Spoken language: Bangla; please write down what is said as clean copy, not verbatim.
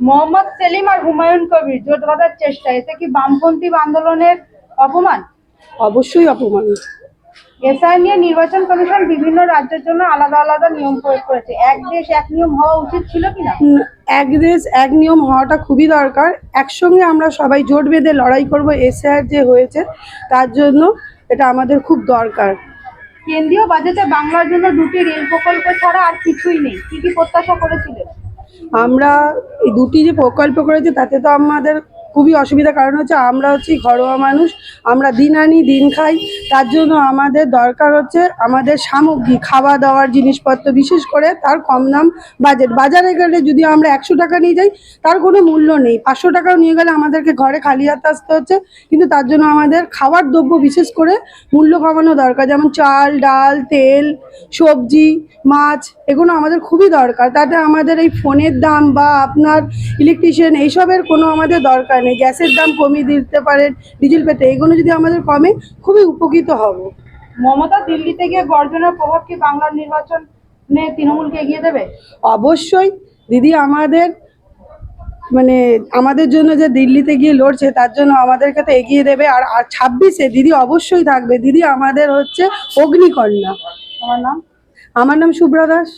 মোহাম্মদ সেলিম আর হুমায়ুন কবির জোট বাঁধার চেষ্টা, এতে কি বামপন্থী আন্দোলনের অপমান? অবশ্যই অপমান। এসআই নিয়ে নির্বাচন কমিশন বিভিন্ন রাজ্যের জন্য আলাদা আলাদা নিয়ম প্রয়োগ করেছে, এক দেশ এক নিয়ম হওয়া উচিত ছিল কিনা? এক দেশ এক নিয়ম হওয়াটা খুবই দরকার। একসঙ্গে আমরা সবাই জোট বেঁধে লড়াই করব এসআর যে হয়েছে তার জন্য, এটা আমাদের খুব দরকার। কেন্দ্রীয় বাজেটে বাংলার জন্য 2টি রেল প্রকল্প ছাড়া আর কিছুই নেই, কি কি প্রত্যাশা করেছিলেন? আমরা এই দুটি যে প্রকল্প করেছি তাতে তো আমাদের খুবই অসুবিধা, কারণ হচ্ছে আমরা হচ্ছি ঘরোয়া মানুষ, আমরা দিন আনি দিন খাই। তার জন্য আমাদের দরকার হচ্ছে আমাদের সামগ্রী, খাওয়া দাওয়ার জিনিসপত্র, বিশেষ করে তার কম দাম বাজারে গেলে যদি আমরা 100 টাকা নিয়ে যাই তার কোনো মূল্য নেই, 500 টাকাও নিয়ে গেলে আমাদেরকে ঘরে খালি হাতে আসতে হচ্ছে। কিন্তু তার জন্য আমাদের খাবার দ্রব্য বিশেষ করে মূল্য কমানো দরকার, যেমন চাল ডাল তেল সবজি মাছ, এগুলো আমাদের খুবই দরকার। তাতে আমাদের এই ফোনের দাম বা আপনার ইলেকট্রিশিয়ান এইসবের কোনো আমাদের দরকার নেই, গ্যাসের দাম কমিয়ে দিতে পারেন, ডিজেল পেট্রোল এগুলো যদি আমাদের কমে খুবই উপকৃত হব। মমতা দিল্লিতে গিয়ে গর্জনের প্রভাব কি বাংলার নির্বাচনে তৃণমূলকে এগিয়ে দেবে? অবশ্যই। দিদি আমাদের মানে আমাদের জন্য যে দিল্লিতে গিয়ে লড়ছে তার জন্য আমাদেরকে তো এগিয়ে দেবে। আর 26-এ দিদি অবশ্যই থাকবে। দিদি আমাদের হচ্ছে অগ্নিকন্যা। তোমার নাম? আমার নাম শুভ্রা দাস।